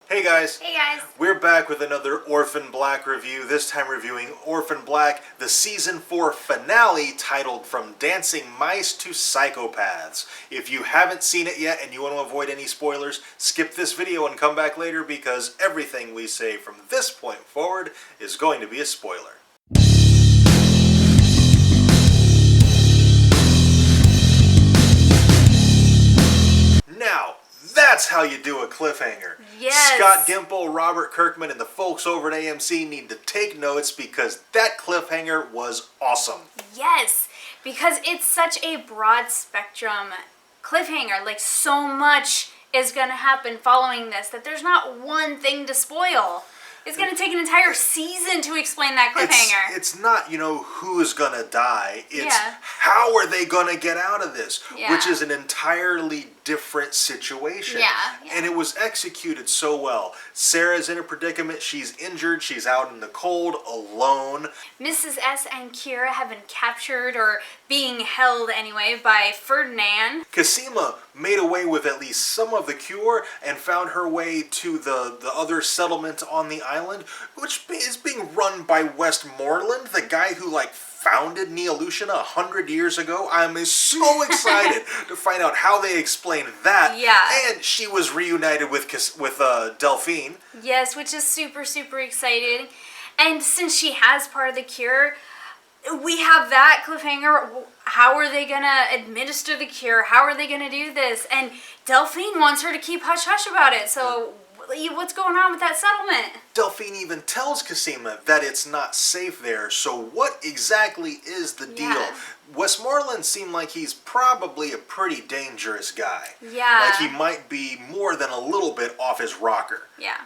Hey guys! Hey guys! We're back with another Orphan Black review, this time reviewing Orphan Black, the Season 4 finale titled From Dancing Mice to Psychopaths. If you haven't seen it yet and you want to avoid any spoilers, skip this video and come back later because everything we say from this point forward is going to be a spoiler. Now, that's how you do a cliffhanger. Yes. Scott Gimple, Robert Kirkman, and the folks over at AMC need to take notes because that cliffhanger was awesome. Yes, because it's such a broad spectrum cliffhanger. Like, so much is going to happen following this that there's not one thing to spoil. It's going to take an entire season to explain that cliffhanger. It's not, who's going to die. It's how are they going to get out of this, which is an entirely different situation. Yeah. And it was executed so well. Sarah's in a predicament. She's injured. She's out in the cold, alone. Mrs. S and Kira have been captured, or being held anyway, by Ferdinand. Cosima made away with at least some of the cure and found her way to the other settlement on the island, which is being run by Westmoreland, the guy who founded Neolution 100 years ago. I'm so excited to find out how they explain that. Yeah. And she was reunited with Delphine. Yes, which is super, super exciting. And since she has part of the cure, we have that cliffhanger. How are they going to administer the cure? How are they going to do this? And Delphine wants her to keep hush-hush about it. So what's going on with that settlement? Delphine even tells Cosima that it's not safe there. So what exactly is the deal? Westmoreland seemed like he's probably a pretty dangerous guy. Yeah. Like he might be more than a little bit off his rocker. Yeah.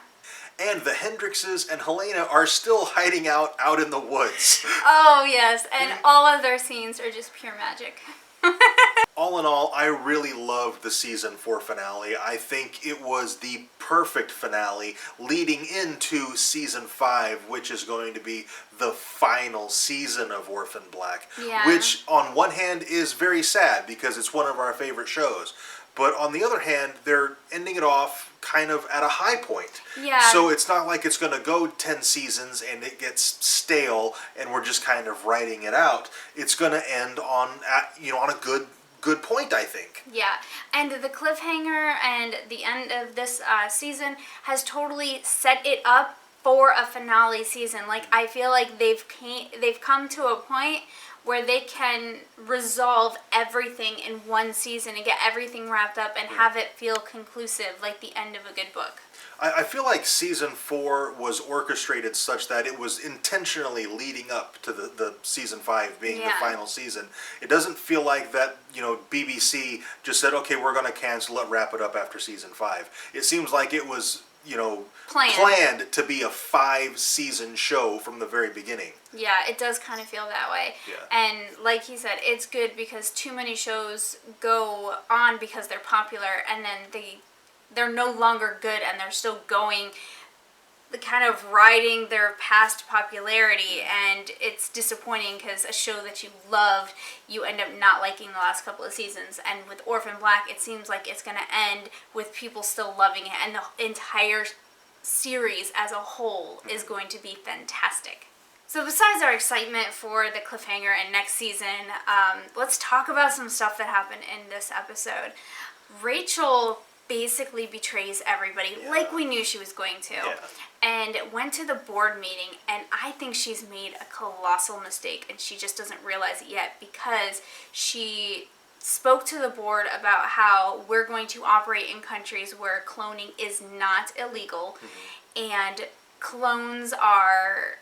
And the Hendrixes and Helena are still hiding out in the woods. Oh, yes. And all of their scenes are just pure magic. All in all, I really loved the Season 4 finale. I think it was the perfect finale leading into Season 5, which is going to be the final season of Orphan Black. Yeah. Which, on one hand, is very sad because it's one of our favorite shows. But on the other hand, they're ending it off kind of at a high point. Yeah. So it's not like it's going to go 10 seasons and it gets stale and we're just kind of writing it out. It's going to end on a good point, I think. Yeah, and the cliffhanger and the end of this season has totally set it up for a finale season. Like, I feel like they've come to a point where they can resolve everything in one season and get everything wrapped up and have it feel conclusive, like the end of a good book. I feel like Season 4 was orchestrated such that it was intentionally leading up to the Season 5 being the final season. It doesn't feel like that, BBC just said, okay, we're going to cancel it, wrap it up after Season 5. It seems like it was, planned to be a 5-season show from the very beginning. Yeah, it does kind of feel that way. Yeah. And like he said, it's good because too many shows go on because they're popular and then they're no longer good and they're still going, kind of riding their past popularity, and it's disappointing because a show that you loved, you end up not liking the last couple of seasons. And with Orphan Black, it seems like it's going to end with people still loving it, and the entire series as a whole is going to be fantastic. So besides our excitement for the cliffhanger and next season, let's talk about some stuff that happened in this episode. Rachel basically betrays everybody, like we knew she was going to, and went to the board meeting, and I think she's made a colossal mistake, and she just doesn't realize it yet, because she spoke to the board about how we're going to operate in countries where cloning is not illegal, and clones are,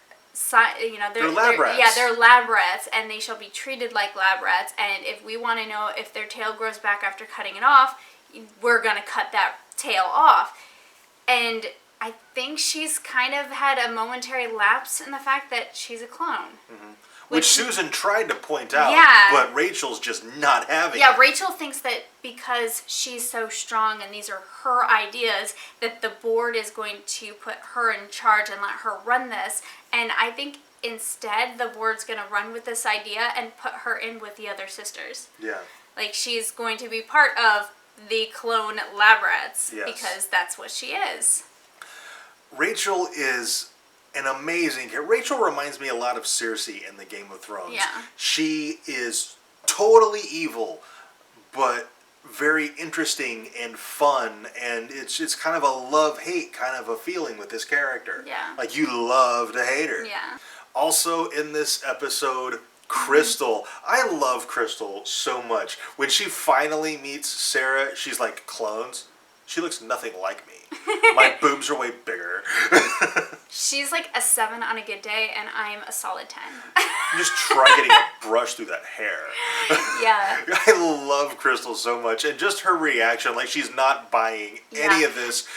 they're lab rats. Yeah, they're lab rats, and they shall be treated like lab rats, and if we want to know if their tail grows back after cutting it off, we're going to cut that tail off. And I think she's kind of had a momentary lapse in the fact that she's a clone. Mm-hmm. Which Susan tried to point out, but Rachel's just not having it. Yeah, Rachel thinks that because she's so strong and these are her ideas, that the board is going to put her in charge and let her run this. And I think instead the board's going to run with this idea and put her in with the other sisters. Yeah. Like, she's going to be part of the clone lab rats because that's what she is. Rachel is an amazing character. Rachel reminds me a lot of Cersei in the Game of Thrones. Yeah. She is totally evil, but very interesting and fun, and it's kind of a love-hate kind of a feeling with this character. Yeah. Like, you love to hate her. Yeah. Also in this episode, Crystal. I love Crystal so much. When she finally meets Sarah, she's like, clones? She looks nothing like me. My boobs are way bigger. She's like a 7 on a good day, and I'm a solid 10. Just try getting a brush through that hair. Yeah. I love Crystal so much, and just her reaction, like she's not buying any of this.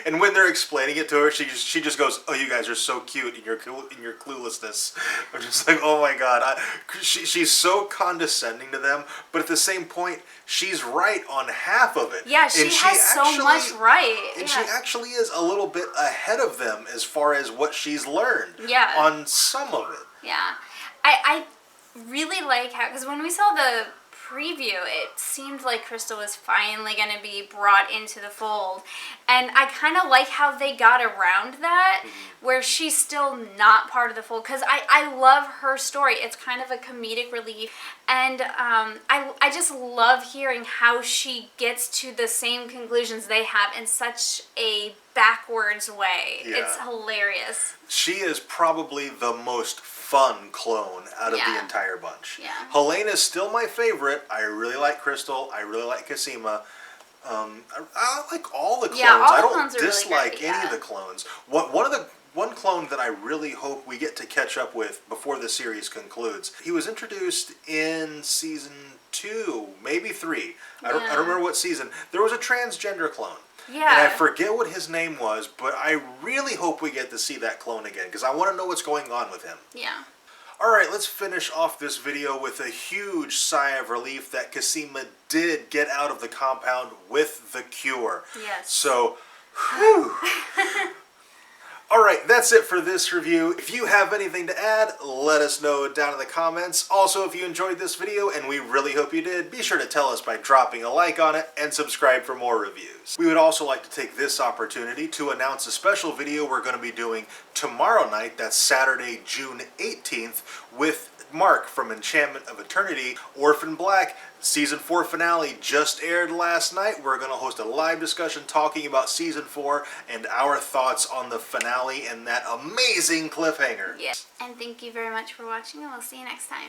And when they're explaining it to her, she just goes, "Oh, you guys are so cute in your cluelessness." I'm just like, oh my god. She's so condescending to them, but at the same point, she's right on half of it. Yeah, she has so much right. And she actually is a little bit ahead of them as far as what she's learned. Yeah. On some of it. Yeah. I really like how, because when we saw the preview, it seemed like Crystal was finally going to be brought into the fold. And I kind of like how they got around that, where she's still not part of the fold, because I love her story. It's kind of a comedic relief. And I just love hearing how she gets to the same conclusions they have in such a backwards way. Yeah. It's hilarious. She is probably the most fun clone out of the entire bunch. Yeah. Helena's still my favorite. I really like Crystal. I really like Cosima. I like all the clones. Yeah, all the I don't clones are dislike really great, any of the clones. One clone that I really hope we get to catch up with before the series concludes. He was introduced in season 2, maybe 3. I don't remember what season. There was a transgender clone. Yeah. And I forget what his name was, but I really hope we get to see that clone again, because I want to know what's going on with him. Yeah. Alright, let's finish off this video with a huge sigh of relief that Cosima did get out of the compound with the cure. Yes. So, whew. Alright, that's it for this review. If you have anything to add, let us know down in the comments. Also, if you enjoyed this video, and we really hope you did, be sure to tell us by dropping a like on it and subscribe for more reviews. We would also like to take this opportunity to announce a special video we're going to be doing tomorrow night, that's Saturday, June 18th, with Mark from Enchantment of Eternity. Orphan Black Season 4 finale just aired last night. We're going to host a live discussion talking about Season 4 and our thoughts on the finale and that amazing cliffhanger. Yes. And thank you very much for watching, and we'll see you next time.